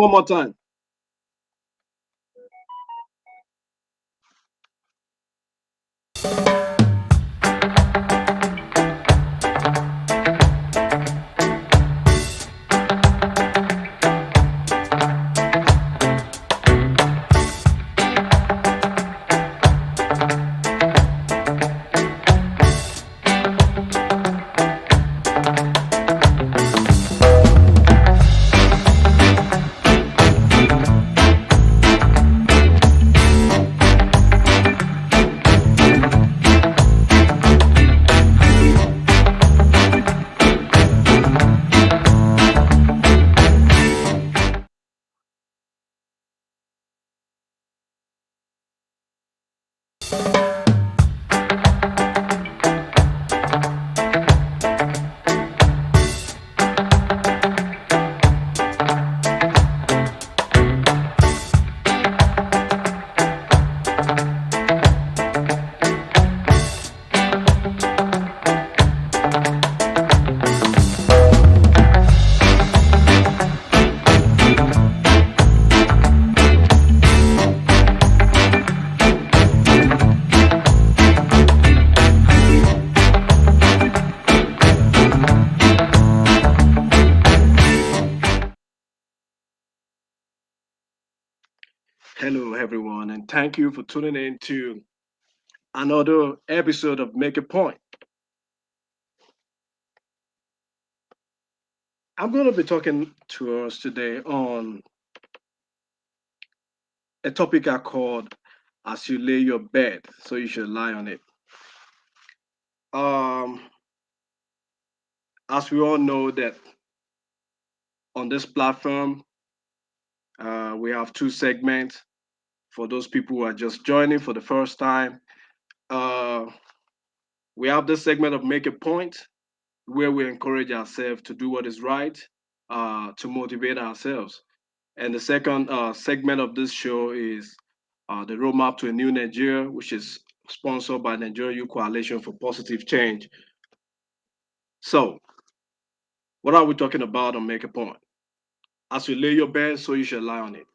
one more time. Hello, everyone, and thank you for tuning in to another episode of Make a Point. I'm going to be talking to us today on a topic I called As You Lay Your Bed, So You Should Lie on It. Um, as we all know, that on this platform, we have two segments for those people who are just joining for the first time. Uh, we have this segment of Make a Point, where we encourage ourselves to do what is right, to motivate ourselves. And the second segment of this show is the Roadmap to a New Nigeria, which is sponsored by Nigeria Youth Coalition for Positive Change. So, what are we talking about on Make a Point? As you lay your bed, so you shall lie on it.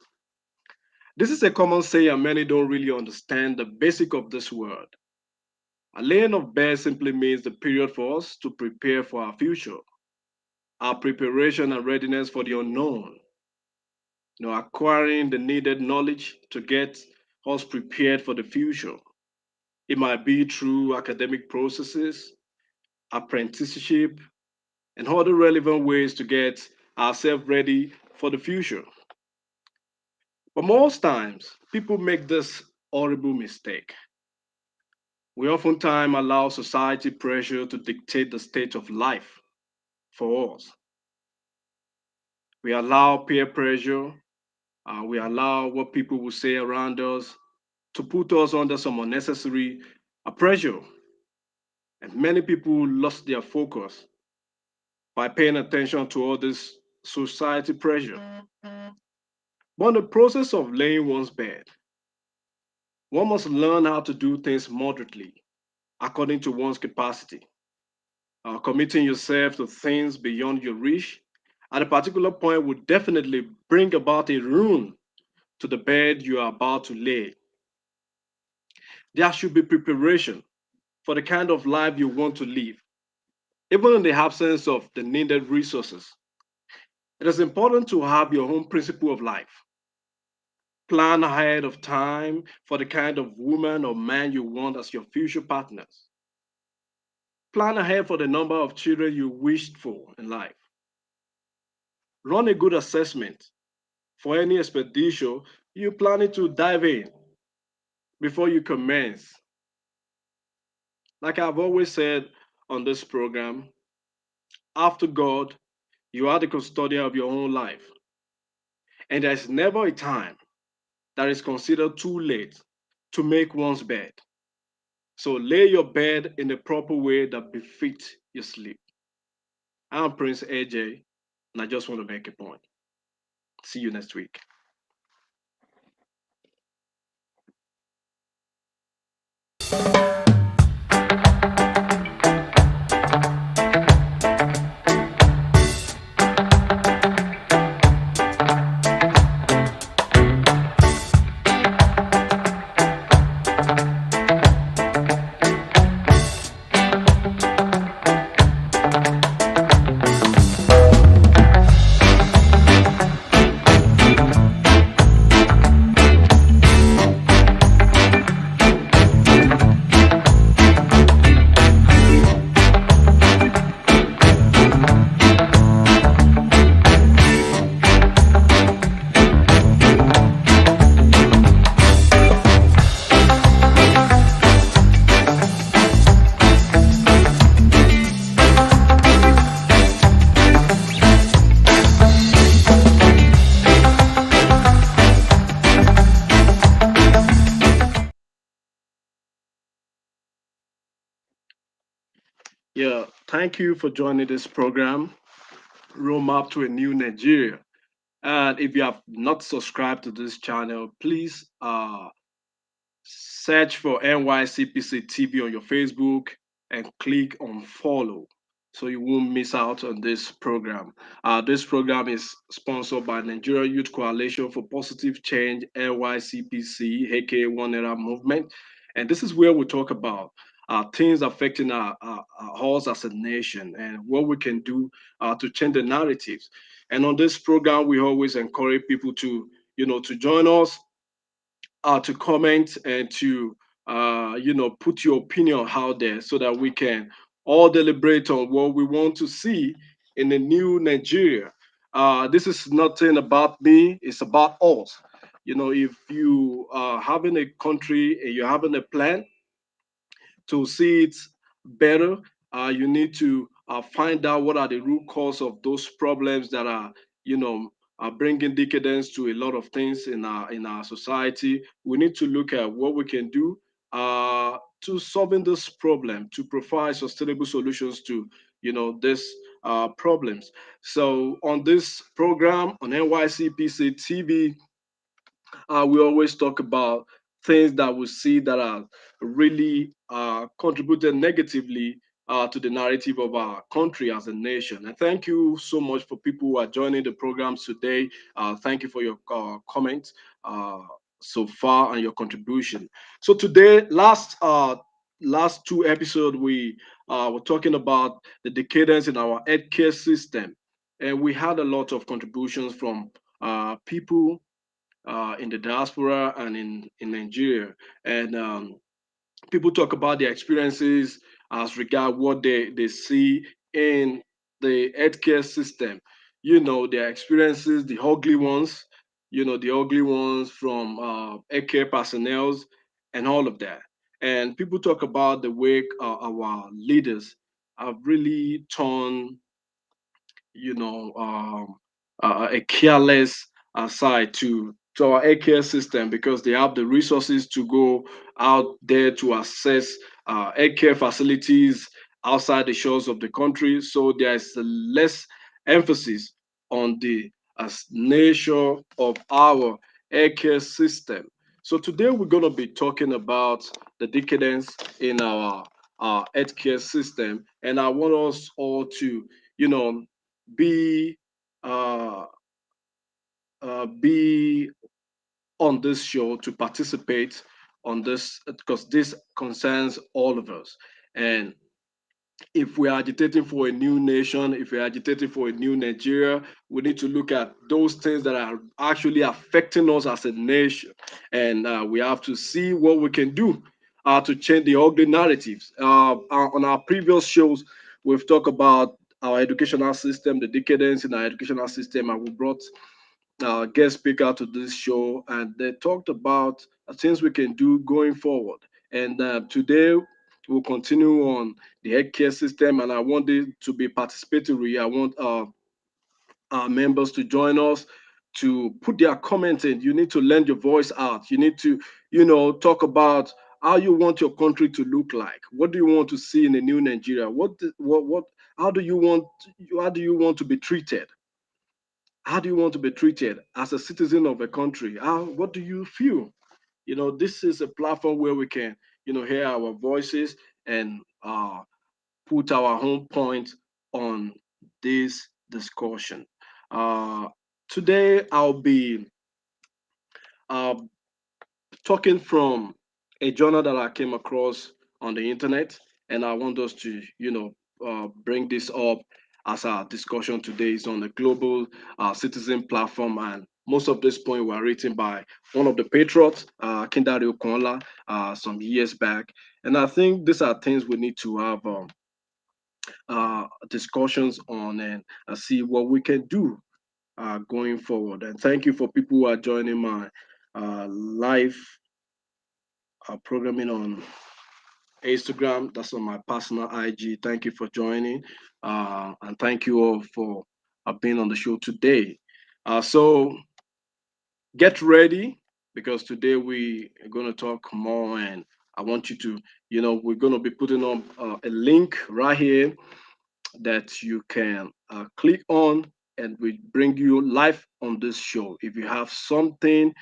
This is a common saying, and many don't really understand the basic of this word. A laying of bed simply means the period for us to prepare for our future, our preparation and readiness for the unknown, acquiring the needed knowledge to get us prepared for the future. It might be through academic processes, apprenticeship, and other relevant ways to get ourselves ready for the future. But most times, people make this horrible mistake. We oftentimes allow society pressure to dictate the state of life for us. We allow peer pressure, we allow what people will say around us to put us under some unnecessary pressure. And many people lost their focus by paying attention to all this society pressure. But in the process of laying one's bed, one must learn how to do things moderately, according to one's capacity. Committing yourself to things beyond your reach at a particular point would definitely bring about a ruin to the bed you are about to lay. There should be preparation for the kind of life you want to live, even in the absence of the needed resources. It is important to have your own principle of life. Plan ahead of time for the kind of woman or man you want as your future partners. Plan ahead for the number of children you wished for in life. Run a good assessment for any expedition you're planning to dive in before you commence. Like I've always said on this program, after God, you are the custodian of your own life. And there's never a time that is considered too late to make one's bed. So lay your bed in the proper way that befits your sleep. I'm Prince AJ, and I just want to make a point. See you next week. Yeah, thank you for joining this program, Roadmap to a New Nigeria. And if you have not subscribed to this channel, please search for NYCPC Tv on your Facebook and click on follow so you won't miss out on this program. This program is sponsored by Nigeria Youth Coalition for Positive Change, NYCPC, aka One Era Movement. And this is where we talk about things affecting us as a nation and what we can do to change the narratives. And on this program, we always encourage people to, to join us, to comment and to put your opinion out there so that we can all deliberate on what we want to see in the new Nigeria. This is nothing about me; it's about us. If you are having a country and you're having a plan, to see it better, you need to find out what are the root cause of those problems that are, bringing decadence to a lot of things in our society. We need to look at what we can do to solving this problem, to provide sustainable solutions to, this problems. So on this program on NYCPC TV, we always talk about things that we see that are really contributed negatively to the narrative of our country as a nation. And thank you so much for people who are joining the programs today. Thank you for your comments so far and your contribution. So today, last two episodes, we were talking about the decadence in our healthcare system, and we had a lot of contributions from people in the diaspora and in Nigeria. And people talk about their experiences as regard what they see in the healthcare system. Their experiences, the ugly ones, the ugly ones from healthcare personnel and all of that. And people talk about the way our leaders have really turned a careless side to our healthcare system because they have the resources to go out there to assess healthcare facilities outside the shores of the country. So there is less emphasis on the nature of our healthcare system. So today we're going to be talking about the decadence in our healthcare system, and I want us all to, you know, be uh, be on this show to participate on this because this concerns all of us. And if we're agitating for a new nation, if we're agitating for a new Nigeria, we need to look at those things that are actually affecting us as a nation. And we have to see what we can do to change the ugly narratives. On our previous shows, we've talked about our educational system, the decadence in our educational system, and we brought guest speaker to this show, and they talked about things we can do going forward. And today we'll continue on the healthcare system, and I want it to be participatory. I want our members to join us to put their comments in. You need to lend your voice out. You need to, talk about how you want your country to look like. What do you want to see in a new Nigeria? What? How do you want? How do you want to be treated? How do you want to be treated as a citizen of a country? What do you feel? This is a platform where we can, hear our voices and put our own point on this discussion. Uh, Today, I'll be uh, talking from a journal that I came across on the internet, and I want us to, bring this up as our discussion today is on the global citizen platform, and most of this point were written by one of the patriots, Kindari Okonla, some years back, and I think these are things we need to have discussions on and see what we can do going forward. And thank you for people who are joining my live programming on Instagram. That's on my personal IG. Thank you for joining. And thank you all for being on the show today. So get ready because today we are going to talk more and I want you to, we're going to be putting on a link right here that you can click on, and we bring you live on this show. If you have something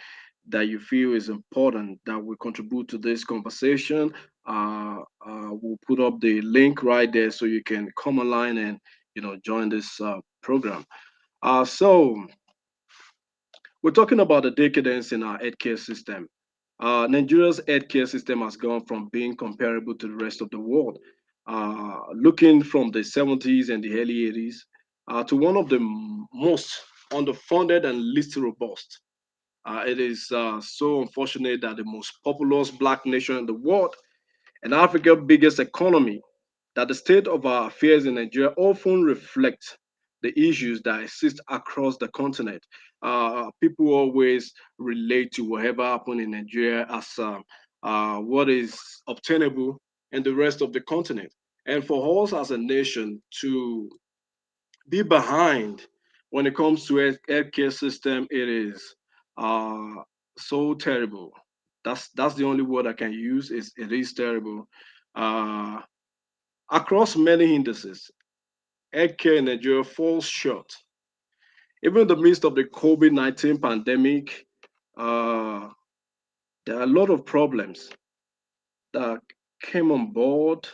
that you feel is important that will contribute to this conversation, we'll put up the link right there so you can come online and join this program. So we're talking about the decadence in our healthcare system. Nigeria's healthcare system has gone from being comparable to the rest of the world, looking from the 70s and the early 80s, to one of the most underfunded and least robust. It is so unfortunate that the most populous black nation in the world and Africa's biggest economy, that the state of our affairs in Nigeria often reflect the issues that exist across the continent. People always relate to whatever happened in Nigeria as what is obtainable in the rest of the continent. And for us as a nation to be behind when it comes to healthcare system, it is uh, so terrible. That's the only word I can use. Is it is terrible. Uh, Across many indices, healthcare in Nigeria falls short. Even in the midst of the COVID-19 pandemic, uh, there are a lot of problems that came on board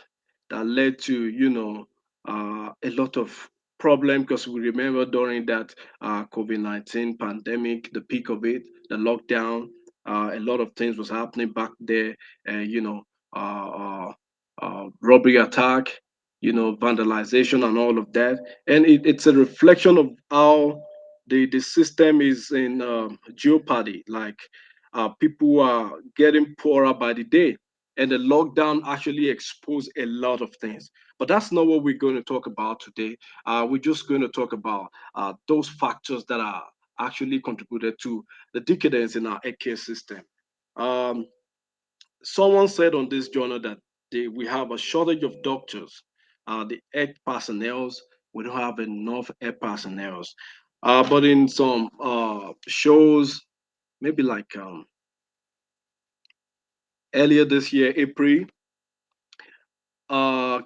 that led to a lot of problem, because we remember during that COVID-19 pandemic, the peak of it, the lockdown, a lot of things was happening back there, uh, robbery attack, vandalization and all of that. And it's a reflection of how the system is in jeopardy. Like people are getting poorer by the day, and the lockdown actually exposed a lot of things. But that's not what we're going to talk about today. We're just going to talk about those factors that are actually contributed to the decadence in our healthcare system. Um, Someone said on this journal that we have a shortage of doctors, the health personnel. We don't have enough health personnel. But in some shows, maybe like earlier this year, April,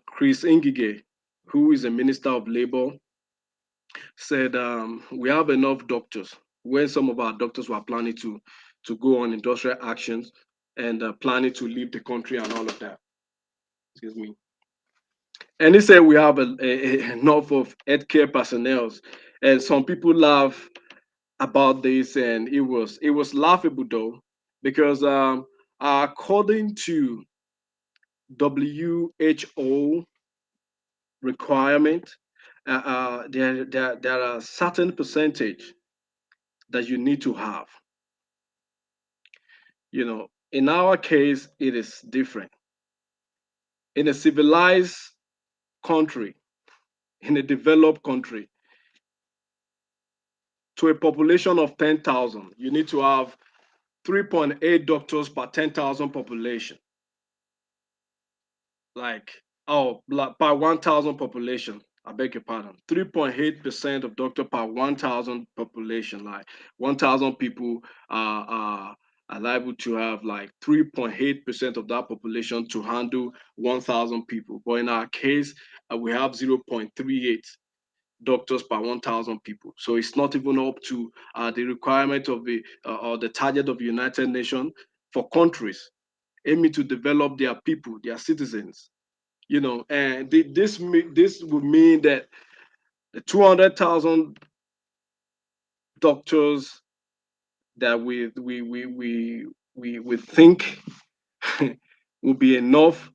Chris Ngige, who is a minister of labor, said we have enough doctors. When some of our doctors were planning to go on industrial actions and planning to leave the country and all of that. Excuse me. And he said we have enough of healthcare personnel, and some people laugh about this, and it was laughable though, because according to WHO requirement, there are certain percentage that you need to have. In our case, it is different. In a civilized country, in a developed country, to a population of 10,000, you need to have 3.8 doctors per 10,000 population. Like, oh, per 1,000 population. I beg your pardon. 3.8% of doctor per 1,000 population. Like 1,000 people are liable to have like 3.8% of that population to handle 1,000 people. But in our case, we have 0.38 doctors per 1,000 people. So it's not even up to the requirement of the or the target of the United Nations for countries aiming to develop their people, their citizens. And this would mean that the 200,000 doctors that we think will be enough.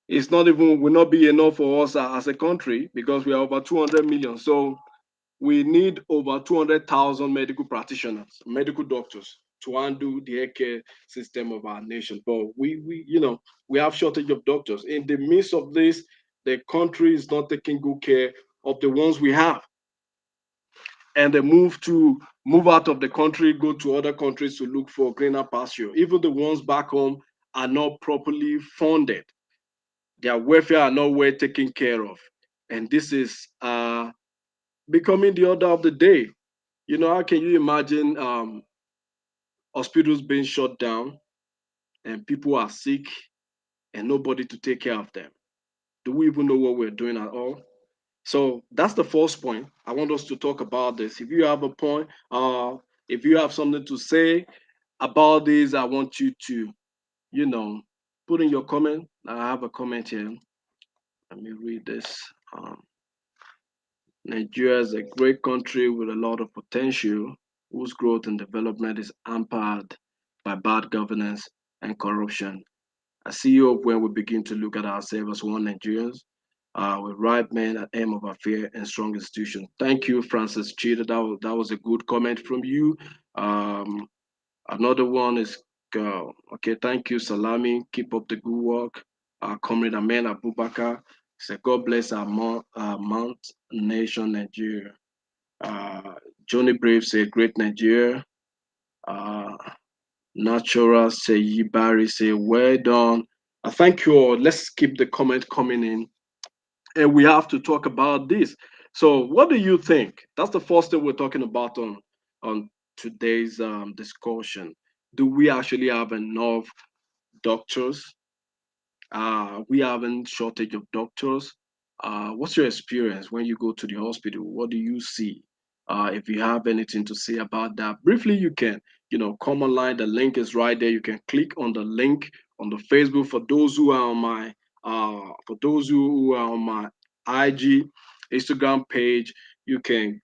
It's not even will not be enough for us as a country, because we are over 200 million. So we need over 200,000 medical practitioners, medical doctors, to handle the healthcare system of our nation. But we have shortage of doctors. In the midst of this, the country is not taking good care of the ones we have, and they move out of the country, go to other countries to look for greener pasture. Even the ones back home are not properly funded. Their welfare are not well taken care of, and this is becoming the order of the day. How can you imagine hospitals being shut down and people are sick? and nobody to take care of them? Do we even know what we're doing at all? So that's the first point. I want us to talk about this. If you have a point, if you have something to say about this, I want you to, you know, put in your comment. I have a comment here. Let me read this. Um, Nigeria is a great country with a lot of potential, whose growth and development is hampered by bad governance and corruption. I see hope when we begin to look at ourselves as one Nigerians, with right men at aim of affair and strong institutions. Thank you, Francis Chida. That was a good comment from you. Um, Another one is okay. Thank you, Salami. Keep up the good work. Comrade Amen Abubakar said, "God bless our Mount Nation, Nigeria." Uh, Johnny Brave said, "Great Nigeria." Uh, Natural say Yibari say, "Well done." Thank you all. Let's keep the comment coming in, and we have to talk about this. So, what do you think? That's the first thing we're talking about on today's discussion. Do we actually have enough doctors? We haven't shortage of doctors. What's your experience when you go to the hospital? What do you see? If you have anything to say about that, briefly, you can, come online. The link is right there. You can click on the link on the Facebook. For those who are on my IG, Instagram page, you can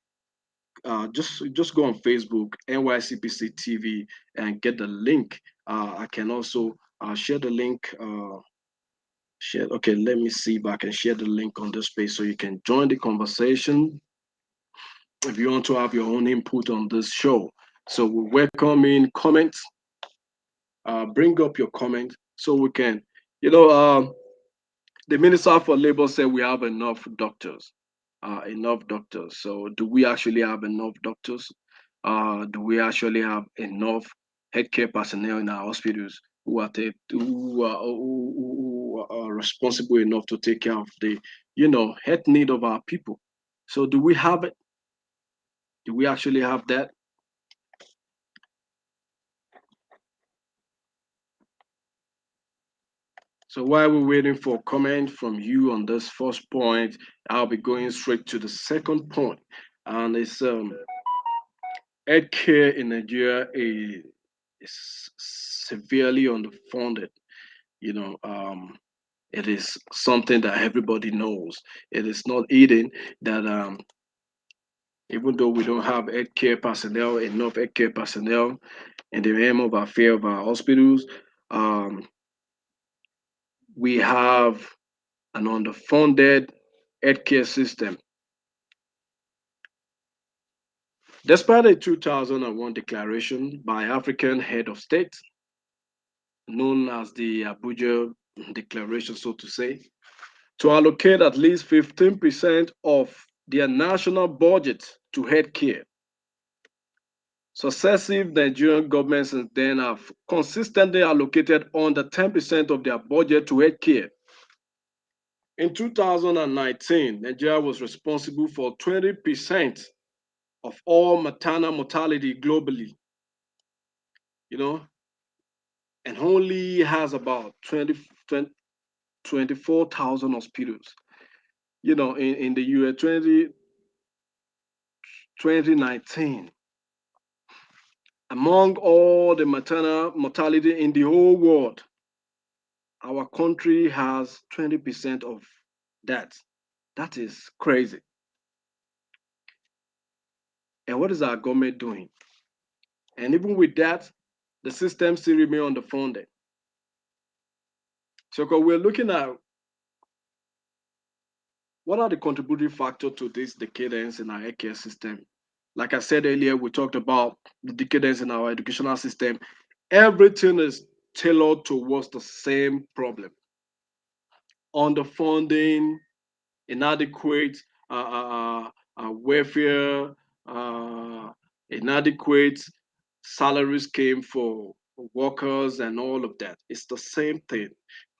just go on Facebook, NYCPC TV, and get the link. I can also share the link. Share. Okay, let me see if I can share the link on this page so you can join the conversation if you want to have your own input on this show. So we welcome in comments. Bring up your comment so we can, you know, the Minister for Labor said we have enough doctors. Enough doctors. So do we actually have enough doctors? Do we actually have enough healthcare personnel in our hospitals who are responsible enough to take care of the health need of our people? So do we have it? Do we actually have that? So while we're waiting for comment from you on this first point, I'll be going straight to the second point, and it's healthcare in Nigeria is severely underfunded. You know, it is something that everybody knows. It is not hidden that even though we don't have enough healthcare personnel in the aim of affair of our hospitals, um, we have an underfunded healthcare system. Despite a 2001 declaration by African head of state, known as the Abuja Declaration, so to say, to allocate at least 15% of their national budget to healthcare. Successive Nigerian governments since then have consistently allocated under 10% of their budget to healthcare. In 2019, Nigeria was responsible for 20% of all maternal mortality globally, you know, and only has about 24,000 hospitals. In the year 2019, among all the maternal mortality in the whole world, our country has 20% of that. That is crazy. And what is our government doing? And even with that, the system still remain underfunded. So 'cause we're looking at what are the contributing factors to this decadence in our healthcare system. Like I said earlier, we talked about the decadence in our educational system. Everything is tailored towards the same problem: underfunding, inadequate welfare, uh, inadequate salary scheme for workers, and all of that. It's the same thing.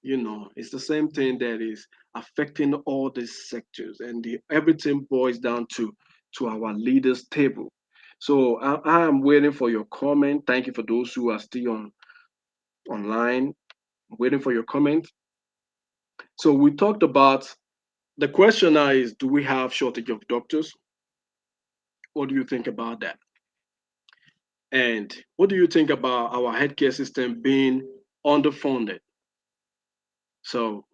It's the same thing that is affecting all these sectors, and everything boils down to our leaders' table. So I am waiting for your comment. Thank you for those who are still online. Waiting for your comment. So we talked about the question now is, do we have shortage of doctors? What do you think about that? And what do you think about our healthcare system being underfunded? So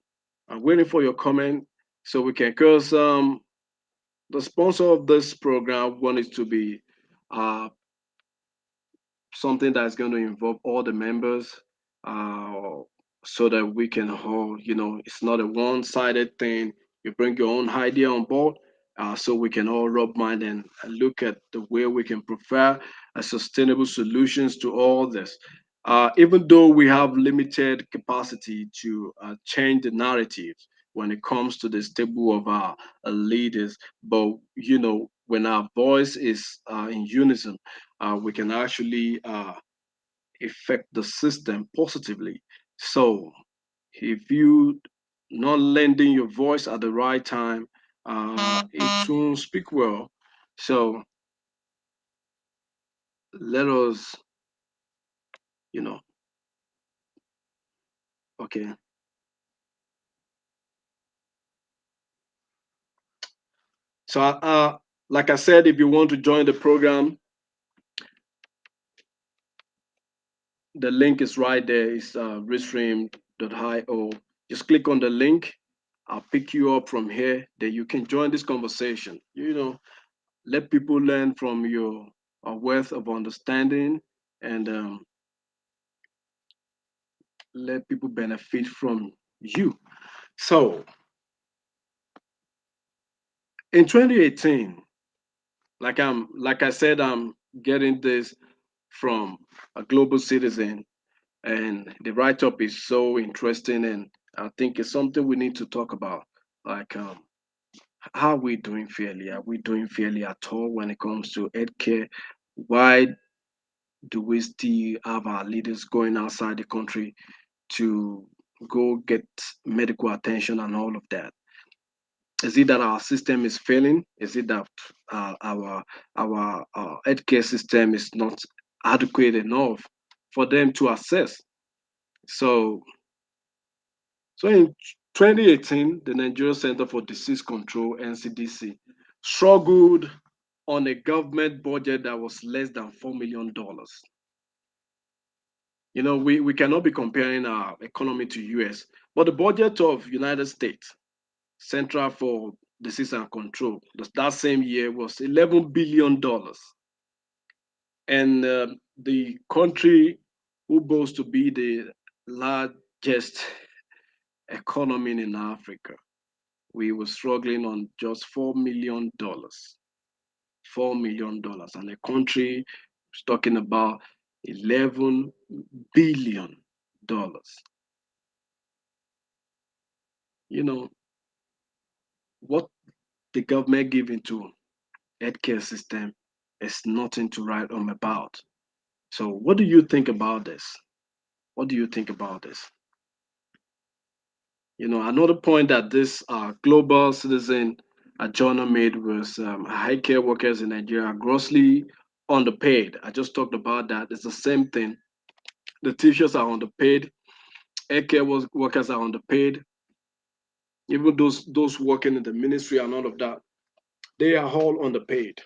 I'm waiting for your comment so we can, because the sponsor of this program wanted to be uh, something that's going to involve all the members uh, so that we can all, it's not a one-sided thing. You bring your own idea on board so we can all rub mind and look at the way we can provide a sustainable solutions to all this. Even though we have limited capacity to change the narrative when it comes to the stable of our leaders, but when our voice is in unison, we can actually affect the system positively. So if you not lending your voice at the right time, it won't speak well. So let us, you know, okay. So like I said, if you want to join the program, the link is right there. It's restream.io. Just click on the link. I'll pick you up from here. Then you can join this conversation. Let people learn from your wealth of understanding and let people benefit from you. So in 2018, like I said, I'm getting this from a global citizen, and the write-up is so interesting, and I think it's something we need to talk about. Like, how are we doing fairly? Are we doing fairly at all when it comes to healthcare? Why do we still have our leaders going outside the country to go get medical attention and all of that? Is it that our system is failing? Is it that our healthcare system is not adequate enough for them to assess? So, so in 2018, the Nigeria Center for Disease Control (NCDC) struggled on a government budget that was less than $4 million. We cannot be comparing our economy to US, but the budget of United States Central for Disease and Control that same year was $11 billion, and the country who boasts to be the largest economy in Africa, we were struggling on just $4 million, $4 million, and a country is talking about $11 billion. You know what the government giving to healthcare system is nothing to write home about. So, what do you think about this? What do you think about this? Another point that this global citizen journal made was high care workers in Nigeria are grossly underpaid. I just talked about that. It's the same thing. The teachers are underpaid. Healthcare workers are underpaid. Even those working in the ministry and all of that, they are all underpaid.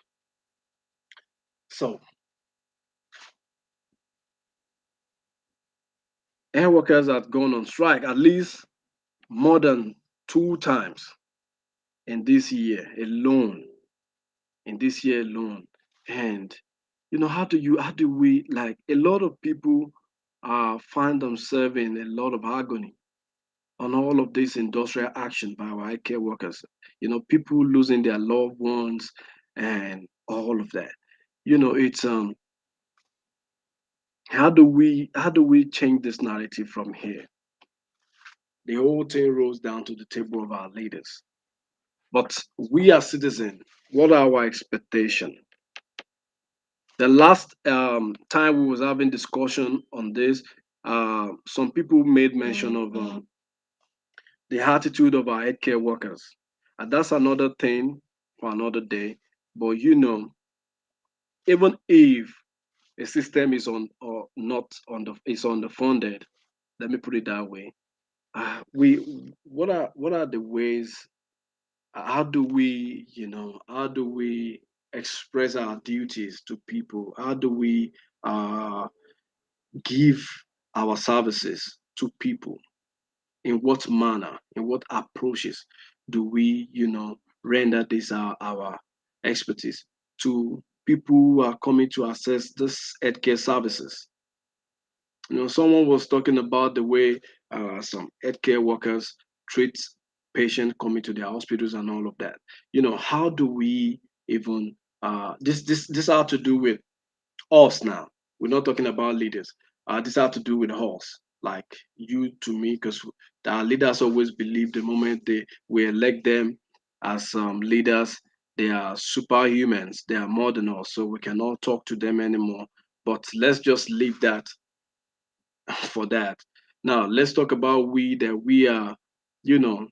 So, air workers have gone on strike at least more than two times in this year alone. In this year alone, and how do we, like, a lot of people find themselves in a lot of agony on all of this industrial action by our care workers. People losing their loved ones and all of that. It's how do we change this narrative from here? The whole thing rolls down to the table of our leaders. But we as citizens, what are our expectations? The last time we was having discussion on this, some people made mention of the attitude of our healthcare workers, and that's another thing for another day. But even if a system is on or not on the is underfunded, let me put it that way. we what are the ways, how do we, how do we express our duties to people? How do we uh, give our services to people? In what manner, in what approaches do we, render this our expertise to people who are coming to access this healthcare services? Someone was talking about the way some healthcare workers treat patients coming to their hospitals and all of that. How do we even this have to do with us now. We're not talking about leaders. This have to do with us, like you to me, because our leaders always believe the moment we elect them as leaders, they are superhumans. They are more than us, so we cannot talk to them anymore. But let's just leave that for that. Now let's talk about we that we are, you know,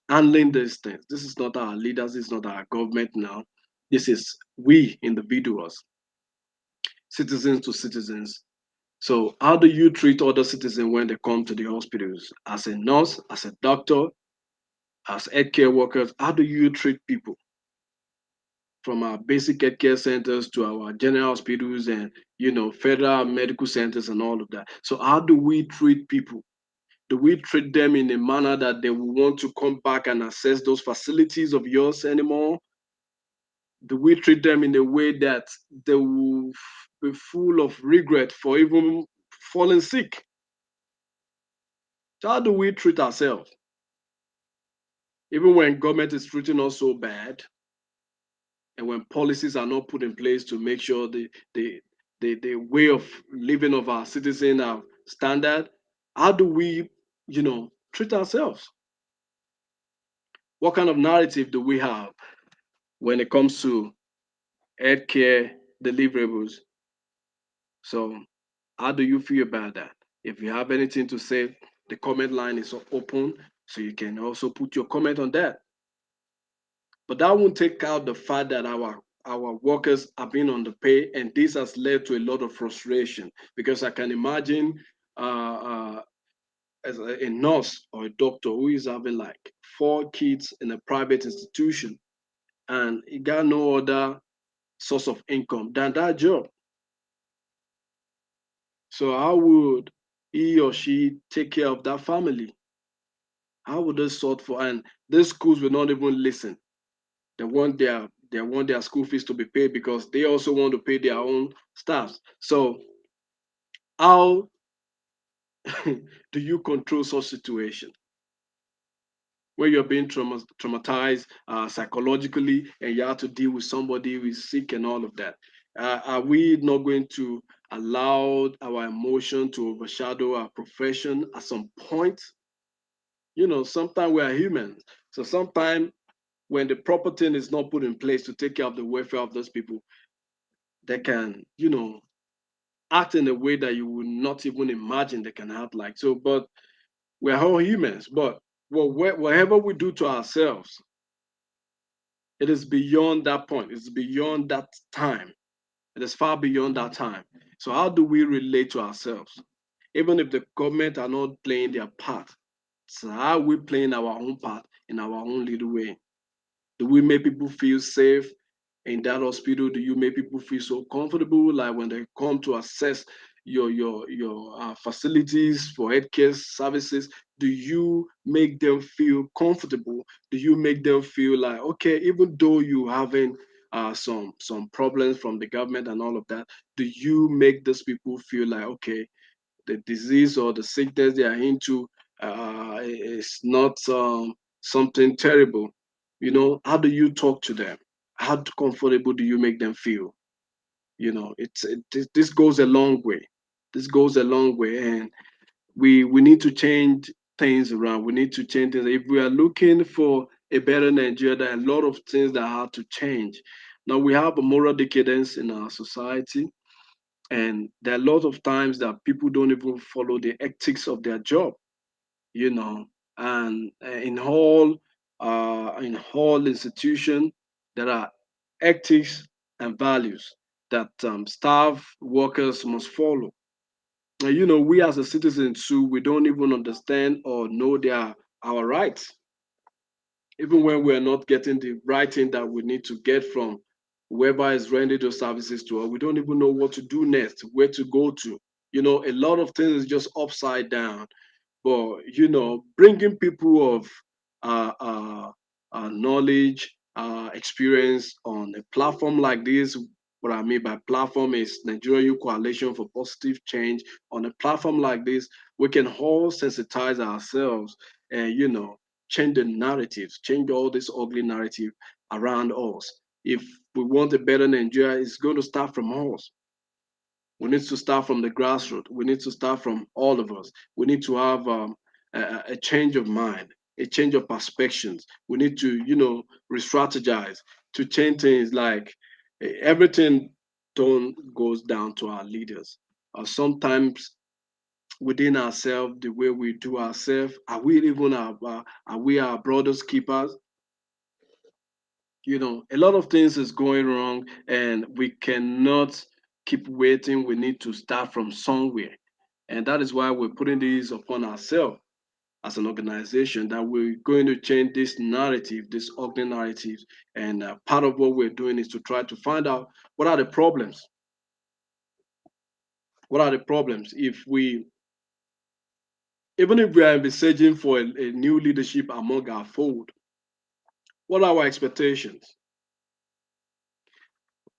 handling these things. This is not our leaders. This is not our government now. This is we individuals, citizens to citizens. So, how do you treat other citizens when they come to the hospitals? As a nurse, as a doctor, as healthcare workers, how do you treat people from our basic healthcare centers to our general hospitals and federal medical centers and all of that? So, how do we treat people? Do we treat them in a manner that they will want to come back and access those facilities of yours anymore? Do we treat them in a way that they will be full of regret for even falling sick? So how do we treat ourselves? Even when government is treating us so bad, and when policies are not put in place to make sure the way of living of our citizens are standard, how do we, treat ourselves? What kind of narrative do we have when it comes to healthcare deliverables? So how do you feel about that? If you have anything to say, the comment line is open, so you can also put your comment on that. But that won't take out the fact that our workers have been underpaid, and this has led to a lot of frustration. Because I can imagine as a nurse or a doctor who is having like 4 kids in a private institution, and he got no other source of income than that job. So how would he or she take care of that family? How would they sort for? And these schools will not even listen. They want their school fees to be paid because they also want to pay their own staffs. So how do you control such situation when you're being traumatized psychologically and you have to deal with somebody who is sick and all of that? Are we not going to allow our emotion to overshadow our profession at some point? Sometimes we are humans. So sometimes when the proper thing is not put in place to take care of the welfare of those people, they can, act in a way that you would not even imagine they can act like. So, but we're all humans. But whatever we do to ourselves, it is beyond that point. It's beyond that time. It is far beyond that time. So, how do we relate to ourselves? Even if the government are not playing their part, so how are we playing our own part in our own little way? Do we make people feel safe in that hospital? Do you make people feel so comfortable, like when they come to access your facilities for healthcare services? Do you make them feel comfortable? Do you make them feel like, okay, even though you having some problems from the government and all of that, do you make those people feel like, okay, the disease or the sickness they are into is not something terrible? How do you talk to them? How comfortable do you make them feel? This goes a long way. This goes a long way, and we need to change things around. We need to change things. If we are looking for a better Nigeria, there are a lot of things that have to change. Now we have a moral decadence in our society, and there are a lot of times that people don't even follow the ethics of their job. you know and in all institution there are ethics and values that staff workers must follow. And we as a citizens too, we don't even understand or know our rights, even when we're not getting the right thing that we need to get from whoever is rendering those services to us. We don't even know what to do next, where to go to. A lot of things is just upside down. But bringing people of knowledge, experience on a platform like this. What I mean by platform is Nigeria Youth Coalition for Positive Change. On a platform like this, we can all sensitize ourselves and change the narratives, change all this ugly narrative around us. If we want a better Nigeria, it's going to start from us. We need to start from the grassroots. We need to start from all of us. We need to have a change of mind, a change of perspectives. We need to, re-strategize to change things. Like everything don't goes down to our leaders. Sometimes within ourselves, the way we do ourselves, are we our brothers keepers? A lot of things is going wrong, and we cannot keep waiting. We need to start from somewhere, and that is why we're putting this upon ourselves as an organization, that we're going to change this narrative, this ugly narrative. And part of what we're doing is to try to find out what are the problems. What are the problems? Even if we are envisaging for a new leadership among our fold, what are our expectations?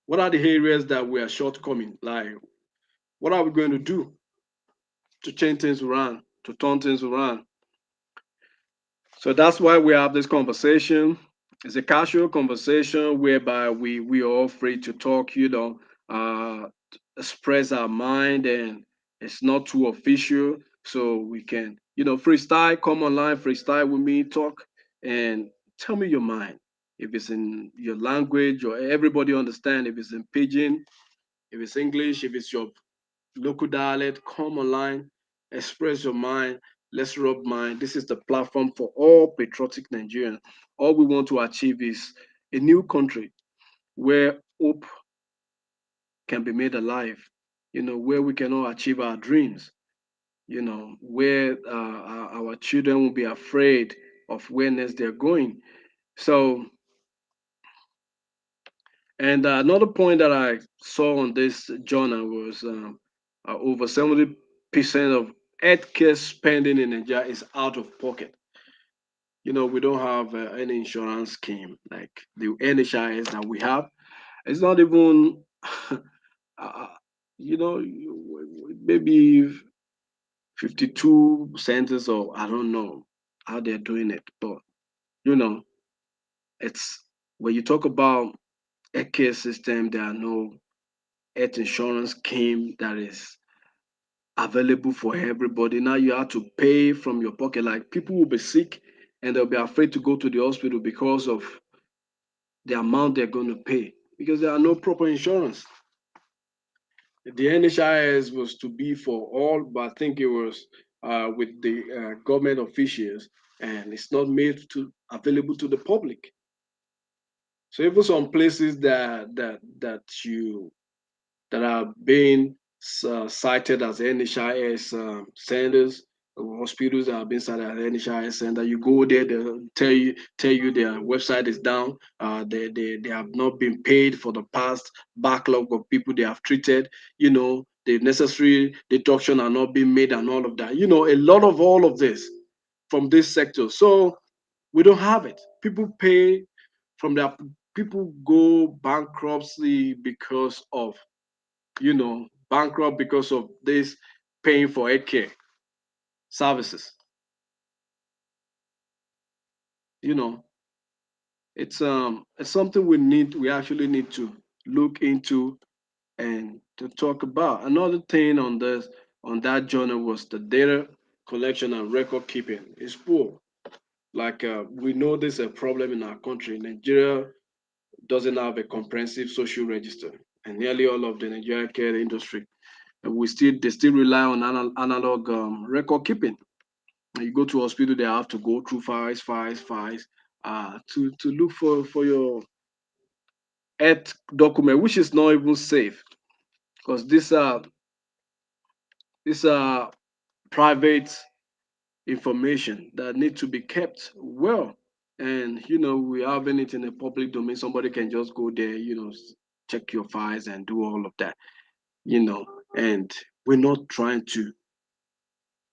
What are the areas that we are shortcoming? Like, what are we going to do to change things around, to turn things around? So that's why we have this conversation. It's a casual conversation whereby we are all free to talk, express our mind, and it's not too official. So we can, freestyle, come online, freestyle with me, talk, and tell me your mind. If it's in your language or everybody understand, if it's in pidgin, if it's English, if it's your local dialect, come online, express your mind. Let's rub mind. This is the platform for all patriotic Nigerians. All we want to achieve is a new country where hope can be made alive, where we can all achieve our dreams, where our children will be afraid of where next they're going. So, and another point that I saw on this journal was over 70% of healthcare spending in Nigeria is out of pocket. We don't have any insurance scheme like the NHIS that we have. It's not even, uh, maybe 52 centers, or I don't know how they're doing it. But, you know, it's when you talk about a care system, there are no health insurance scheme that is available for everybody. Now you have to pay from your pocket. Like, people will be sick and they'll be afraid to go to the hospital because of the amount they're going to pay, because there are no proper insurance. The NHIS was to be for all, but I think it was with the government officials, and it's not made to available to the public. So even some places that are being cited as NHIS centers, hospitals that have been cited as NHIS center. You go there, they tell you their website is down. They have not been paid for the past backlog of people they have treated. The necessary deduction are not being made and all of that. A lot of all of this from this sector. So we don't have it. People pay from their people go bankruptcy because of bankrupt because of this paying for healthcare services. You know, it's something we actually need to look into and to talk about. Another thing on that journal was the data collection and record keeping is poor. Like we know there's a problem in our country. Nigeria doesn't have a comprehensive social register, and nearly all of the Nigerian care industry, and they still rely on analog record keeping. You go to hospital, they have to go through files, to look for your health document, which is not even safe, because It's private information that need to be kept well. And we have it in a public domain. Somebody can just go there, check your files and do all of that. you know, and we're not trying to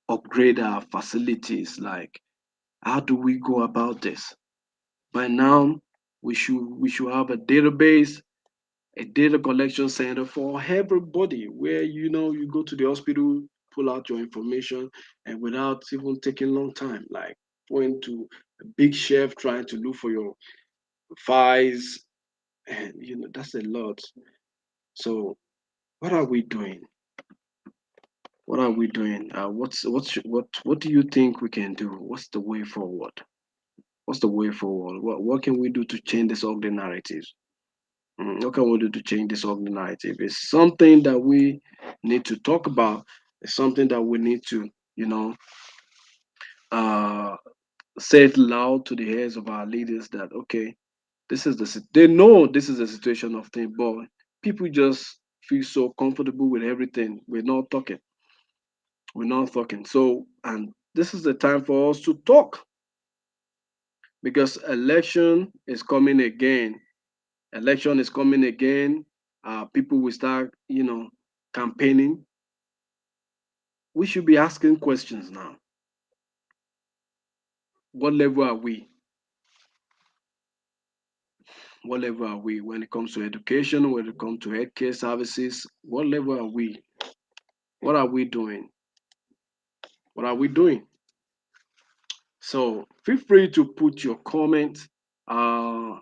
upgrade our facilities. Like, how do we go about this? By now, we should have a database, a data collection center for everybody, where you go to the hospital, pull out your information, and without even taking long time, like going to a big shelf trying to look for your files, and that's a lot. So what are we doing? What are we doing? What do you think we can do? What's the way forward? What's the way forward? What can we do to change this ugly narrative? What can we do to change this ugly narrative? It's something that we need to talk about. It's something that we need to, you know, uh, say it loud to the ears of our leaders that okay, they know this is a situation of thing, but people just feel so comfortable with everything. We're not talking. We're not talking. So, and this is the time for us to talk, because election is coming again. Election is coming again. People will start, campaigning. We should be asking questions now. What level are we? What level are we when it comes to education, when it comes to healthcare services? What level are we? What are we doing? What are we doing? So feel free to put your comment. Uh,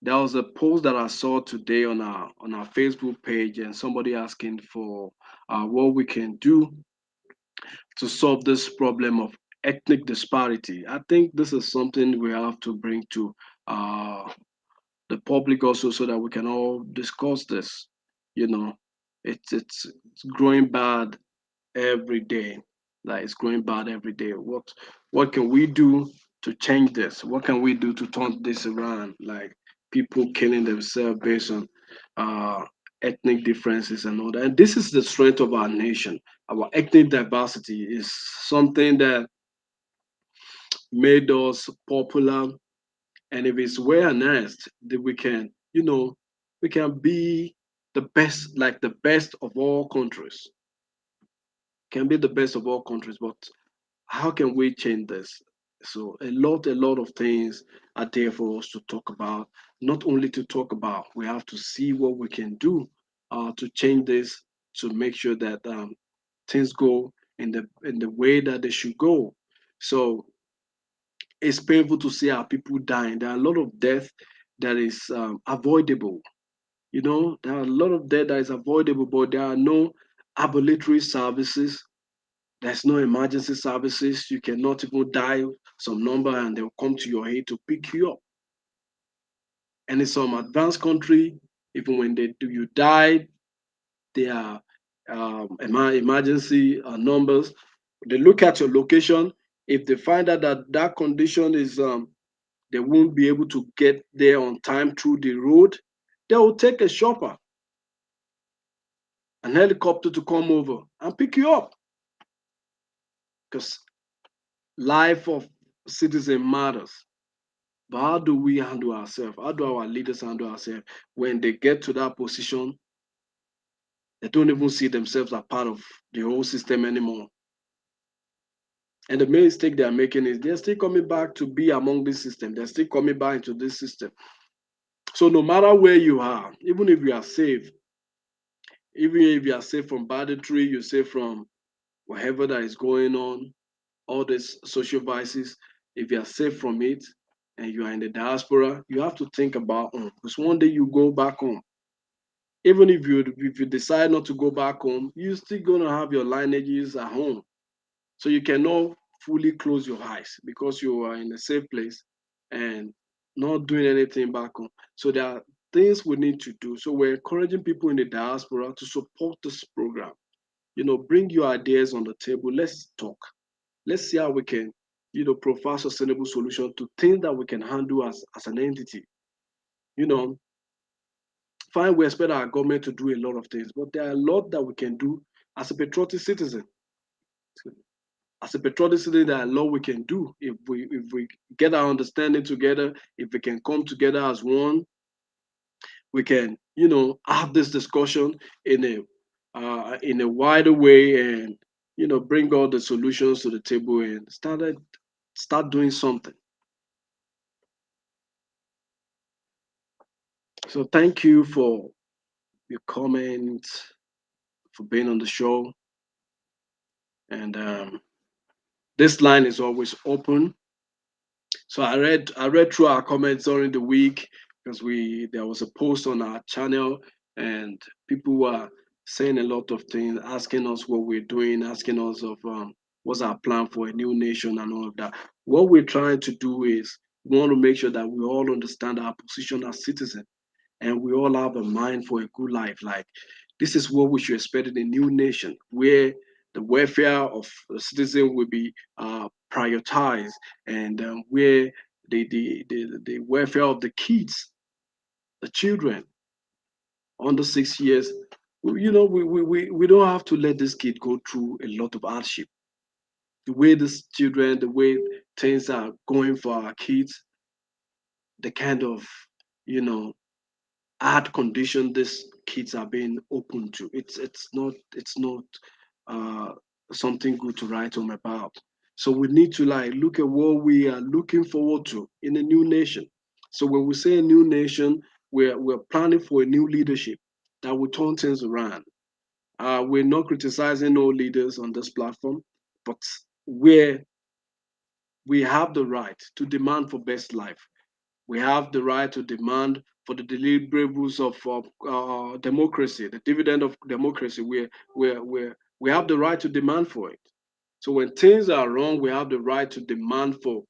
there was a post that I saw today on our Facebook page, and somebody asking for what we can do to solve this problem of ethnic disparity. I think this is something we have to bring to uh, the public also, so that we can all discuss this. You know, it's growing bad every day. Like, it's growing bad every day. What can we do to change this? What can we do to turn this around? Like, people killing themselves based on uh, ethnic differences and all that. And this is the strength of our nation. Our ethnic diversity is something that made us popular. And if it's well harnessed, then we can be the best, like the best of all countries. Can be the best of all countries, but how can we change this? So a lot of things are there for us to talk about. Not only to talk about, we have to see what we can do to change this, to make sure that things go in the way that they should go. So it's painful to see our people dying. There are a lot of death that is avoidable. There are a lot of death that is avoidable, but there are no ambulatory services. There's no emergency services. You cannot even dial some number and they'll come to your aid to pick you up. And in some advanced country, even when they do you die, there are emergency numbers. They look at your location. If they find out that that condition is they won't be able to get there on time through the road, they will take a chopper, an helicopter to come over and pick you up, because life of citizen matters. But how do we handle ourselves? How do our leaders handle ourselves when they get to that position? They don't even see themselves as part of the whole system anymore. And the main mistake they are making is they're still coming back to be among this system. They're still coming back into this system. So no matter where you are, even if you are safe, even if you are safe from banditry, you're safe from whatever that is going on, all these social vices, if you are safe from it and you are in the diaspora, you have to think about home. Because one day you go back home. Even if you decide not to go back home, you're still gonna have your lineages at home. So you cannot fully close your eyes because you are in a safe place and not doing anything back home. So there are things we need to do. So we're encouraging people in the diaspora to support this program. Bring your ideas on the table. Let's talk. Let's see how we can, provide sustainable solution to things that we can handle as an entity. You know, Fine, we expect our government to do a lot of things, but there are a lot that we can do as a patriotic citizen. As a patriotic citizen, there are a lot we can do if we get our understanding together, if we can come together as one, we can, have this discussion in a wider way, and bring all the solutions to the table and start doing something. So thank you for your comments, for being on the show, and this line is always open. So I read through our comments during the week because we there was a post on our channel, and people were saying a lot of things, asking us what we're doing, asking us of what's our plan for a new nation and all of that. What we're trying to do is we want to make sure that we all understand our position as citizens, and we all have a mind for a good life. Like, this is what we should expect in a new nation, where the welfare of the citizen will be prioritized, and where the welfare of the kids, the children under 6 years, we don't have to let this kid go through a lot of hardship. The way these children, the way things are going for our kids, the kind of, you know, hard condition these kids are being open to. It's not uh, something good to write home about. So we need to like look at what we are looking forward to in a new nation. So when we say a new nation, we're planning for a new leadership that will turn things around. We're not criticizing all leaders on this platform, but where we have the right to demand for best life, we have the right to demand for the deliverables of democracy, the dividend of democracy. We have the right to demand for it. So when things are wrong, we have the right to demand for,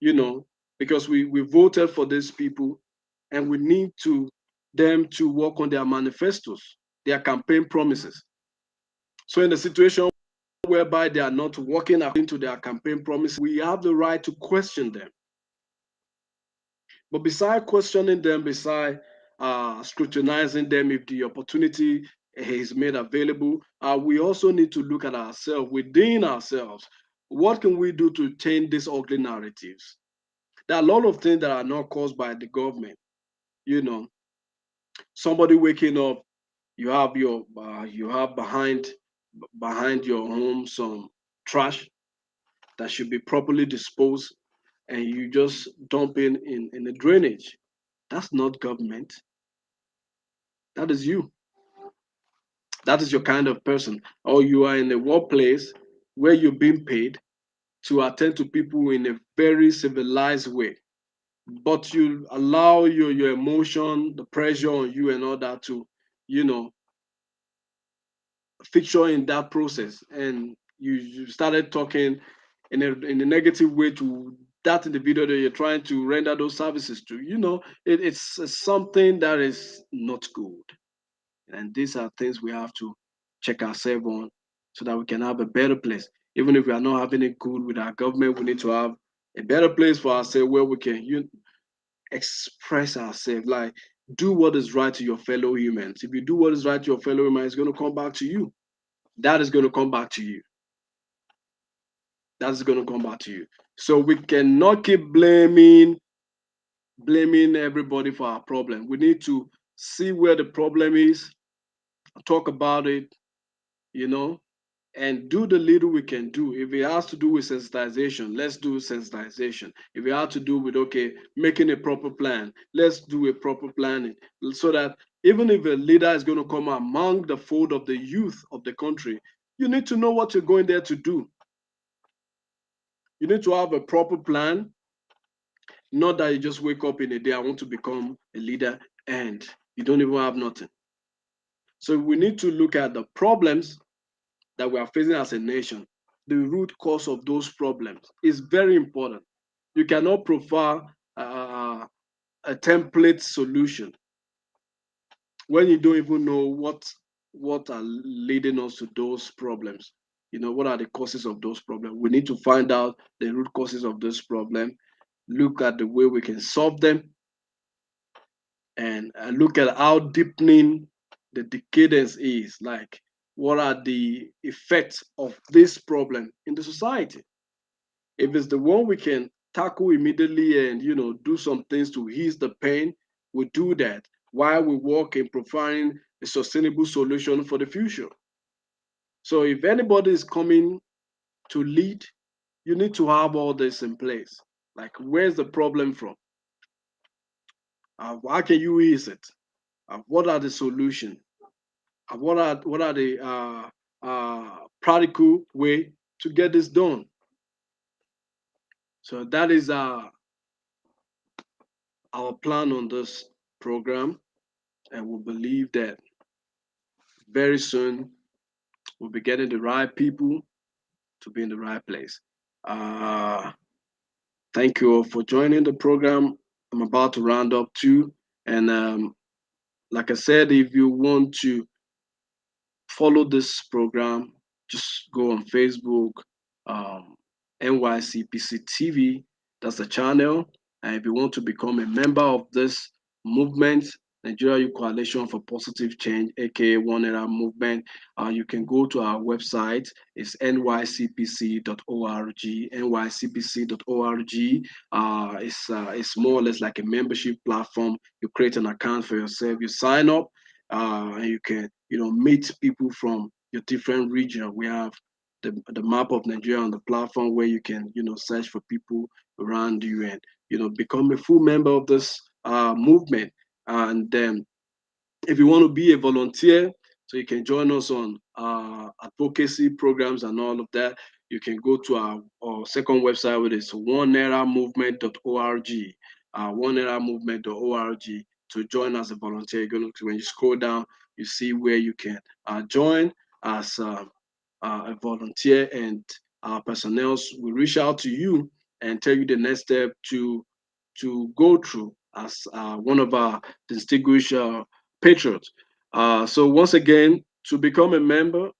you know, because we voted for these people, and we need to them to work on their manifestos, their campaign promises. So in the situation whereby they are not working according to their campaign promises, we have the right to question them. But beside questioning them, beside scrutinizing them if the opportunity is made available, we also need to look at ourselves, within ourselves. What can we do to change these ugly narratives? There are a lot of things that are not caused by the government. You know, somebody waking up, you have behind your home some trash that should be properly disposed, and you just dump in the drainage. That's not government. That is you. That is your kind of person. Or you are in a workplace where you're being paid to attend to people in a very civilized way. But you allow your emotion, the pressure on you and all that to, you know, feature in that process. And you started talking in a negative way to that individual that you're trying to render those services to. It's something that is not good. And these are things we have to check ourselves on so that we can have a better place. Even if we are not having it good with our government, we need to have a better place for ourselves where we can express ourselves. Like, do what is right to your fellow humans. If you do what is right to your fellow humans, it's going to come back to you. That is going to come back to you. That's going to come back to you. So we cannot keep blaming everybody for our problem. We need to see where the problem is, talk about it, you know, and do the little we can do. If it has to do with sensitization, let's do sensitization. If it has to do with, okay, making a proper plan, let's do a proper planning, so that even if a leader is going to come among the fold of the youth of the country, you need to know what you're going there to do. You need to have a proper plan, not that you just wake up in a day, I want to become a leader, and you don't even have nothing. So we need to look at the problems that we are facing as a nation, the root cause of those problems is very important. You cannot provide a template solution when you don't even know what are leading us to those problems. What are the causes of those problems? We need to find out the root causes of this problem, look at the way we can solve them, and look at how deepening the decadence is. Like, what are the effects of this problem in the society. If it's the one we can tackle immediately and do some things to ease the pain, we do that while we work in providing a sustainable solution for the future. So if anybody is coming to lead, you need to have all this in place. Like, where's the problem from? How can you ease it? What are the solutions? What are the practical way to get this done? So that is our plan on this program, and we believe that very soon we'll be getting the right people to be in the right place. Uh, Thank you all for joining the program. I'm about to round up too, and like I said, if you want to follow this program, just go on Facebook, um, NYCPC Tv. That's the channel. And if you want to become a member of this movement, Nigeria Youth Coalition for Positive Change, aka One Era Movement, you can go to our website. It's nycpc.org. nycpc.org. It's more or less like a membership platform. You create an account for yourself. You sign up, and you can meet people from your different region. We have the map of Nigeria on the platform where you can search for people around you and become a full member of this movement. And then if you want to be a volunteer, so you can join us on advocacy programs and all of that, you can go to our second website, which is oneeramovement.org, oneeramovement.org, to join as a volunteer. You're going to, when you scroll down, you see where you can join as a volunteer, and our personnel will reach out to you and tell you the next step to go through as one of our distinguished patriots. So once again, to become a member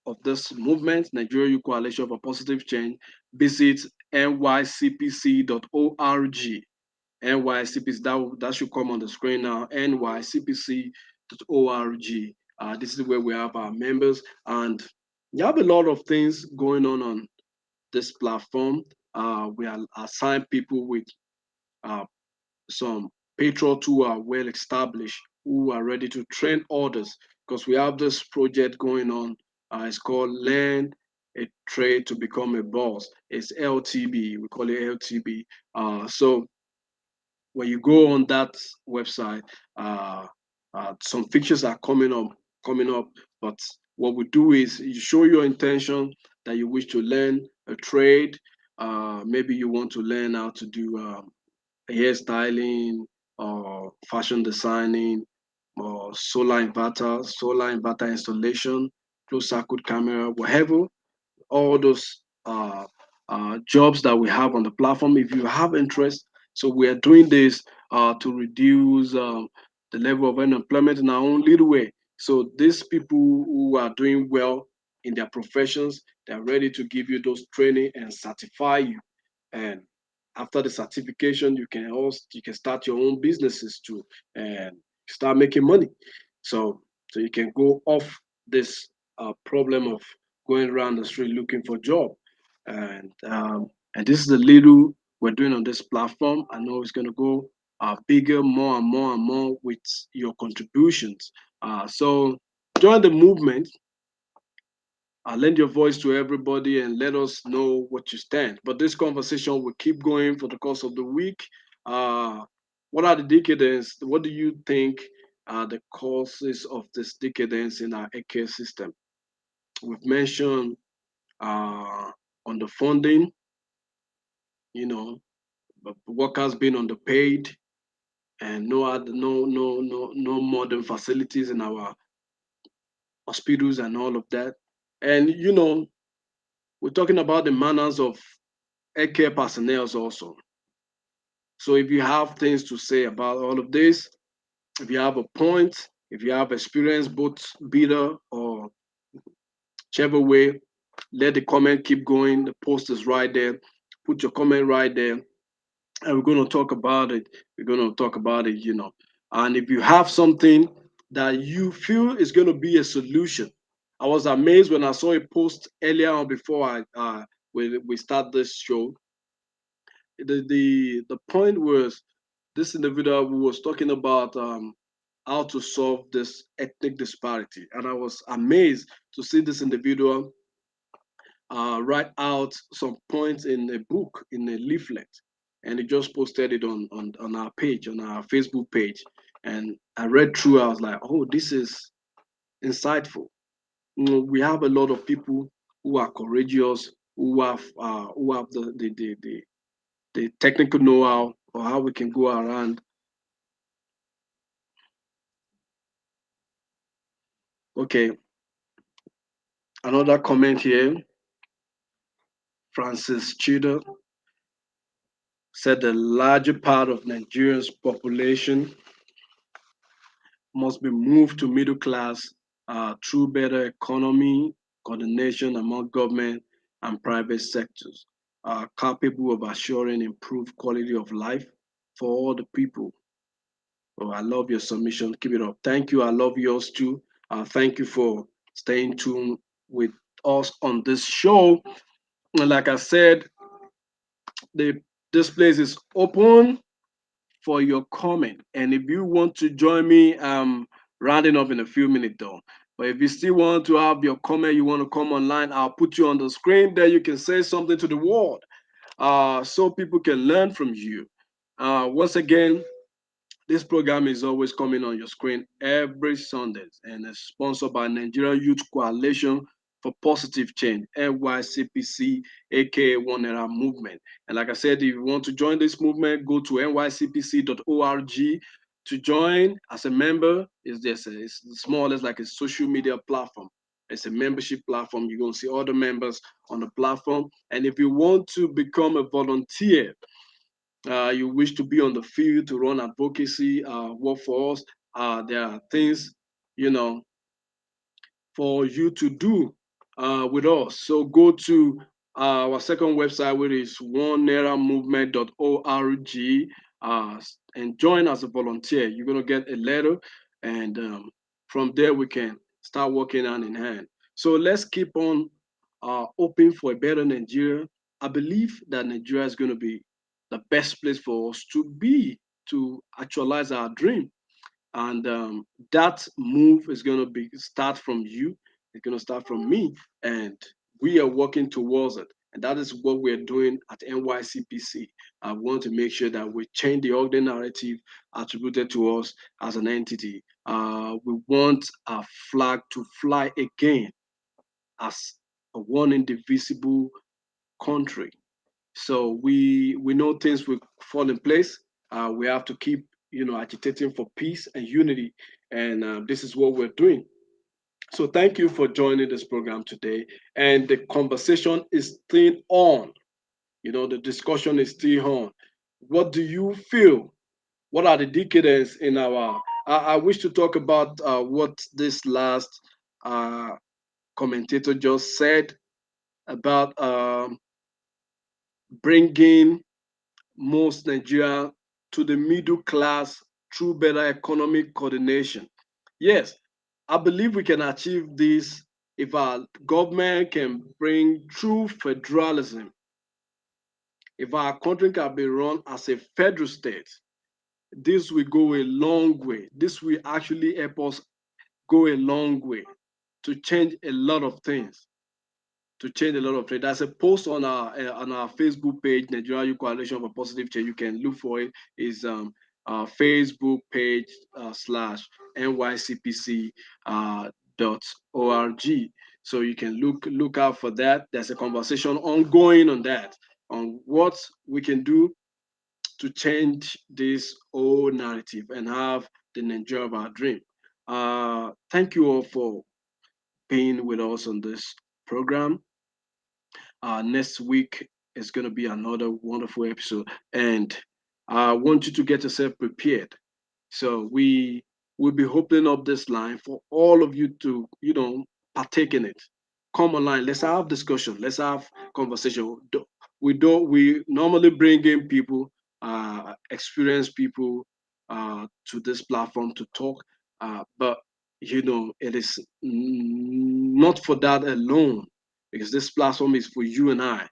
of this movement, Nigeria Youth Coalition for Positive Change, visit nycpc.org. NYCPC, that should come on the screen now, nycpc.org. This is where we have our members, and you have a lot of things going on this platform. We are assign people with uh, some patriots who are well established, who are ready to train others, because we have this project going on. It's called Learn a Trade to Become a Boss. It's LTB. We call it LTB. So when you go on that website, uh, some features are coming up. But what we do is you show your intention that you wish to learn a trade. Maybe you want to learn how to do hairstyling or fashion designing or solar inverter installation, closed circuit camera, whatever, all those jobs that we have on the platform. If you have interest, so we are doing this to reduce the level of unemployment in our own little way. So these people who are doing well in their professions, they're ready to give you those training and certify you. And after the certification, you can start your own businesses too and start making money. So you can go off this problem of going around the street looking for job. And this is the little we're doing on this platform. I know it's going to go bigger, more and more and more with your contributions. So join the movement, lend your voice to everybody, and let us know what you stand. But this conversation will keep going for the course of the week. Uh, what are the decadence? What do you think are the causes of this decadence in our healthcare system? We've mentioned on the funding, workers being underpaid, and no modern facilities in our hospitals and all of that. And we're talking about the manners of healthcare personnel also. So if you have things to say about all of this, if you have a point, if you have experience, both bitter or whichever way, let the comment keep going. The post is right there. Put your comment right there, and we're going to talk about it. We're going to talk about it. And if you have something that you feel is going to be a solution, I was amazed when I saw a post earlier on before we start this show. The point was this individual who was talking about how to solve this ethnic disparity, and I was amazed to see this individual write out some points in a book, in a leaflet, and he just posted it on our page, on our Facebook page. And I read through, I was like, oh, this is insightful. We have a lot of people who are courageous, who have the technical know-how or how we can go around. Okay, another comment here. Francis Chido said the larger part of Nigeria's population must be moved to middle class through better economy, coordination among government and private sectors, capable of assuring improved quality of life for all the people. Oh, I love your submission. Keep it up. Thank you. I love yours too. Thank you for staying tuned with us on this show. And like I said, the this place is open for your comment. And if you want to join me, I'm rounding up in a few minutes though. But if you still want to have your comment, you want to come online, I'll put you on the screen. There you can say something to the world so people can learn from you. Once again, this program is always coming on your screen every Sundays and is sponsored by Nigerian Youth Coalition for Positive Change, NYCPC, aka One Era Movement. And like I said, if you want to join this movement, go to nycpc.org to join as a member. It's more or less like a social media platform. It's a membership platform. You're going to see other members on the platform. And if you want to become a volunteer, you wish to be on the field to run advocacy work for us, there are things, you know, for you to do with us. So go to our second website, which is oneramovement.org, and join as a volunteer. You're going to get a letter, and from there we can start working hand in hand. So let's keep on hoping for a better Nigeria. I believe that Nigeria is going to be the best place for us to be to actualize our dream, and that move is going to be start from you. It's going to start from me, and we are working towards it, and that is what we're doing at NYCPC. I want to make sure that we change the ugly narrative attributed to us as an entity. We want our flag to fly again as a one indivisible country. So we know things will fall in place. We have to keep agitating for peace and unity, and this is what we're doing. So thank you for joining this program today. And the conversation is still on. The discussion is still on. What do you feel? What are the decadents in our? I wish to talk about what this last uh, commentator just said about bringing most Nigeria to the middle class through better economic coordination. Yes, I believe we can achieve this if our government can bring true federalism, if our country can be run as a federal state. This will go a long way. This will actually help us go a long way to change a lot of things. To change a lot of things. There's a post on our Facebook page, Nigeria Youth Coalition for Positive Change. You can look for it. Is our Facebook page slash NYCPC dot org. So you can look out for that. There's a conversation ongoing on that, on what we can do to change this whole narrative and have the Nigeria of our dream. Thank you all for being with us on this program. Next week is going to be another wonderful episode, and I want you to get yourself prepared. So we will be opening up this line for all of you to, partake in it. Come online. Let's have discussion. Let's have conversation. We normally bring in people, experienced people, to this platform to talk, but it is not for that alone, because this platform is for you and I.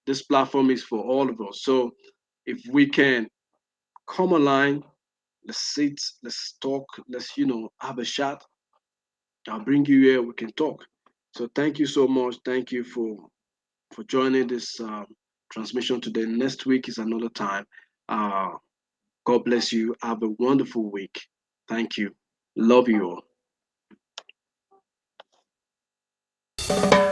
This platform is for all of us. So if we can come online, let's sit, let's talk, let's have a chat. I'll bring you here. We can talk. So thank you so much. Thank you for joining this transmission today. Next week is another time. Uh, God bless you. Have a wonderful week. Thank you. Love you all.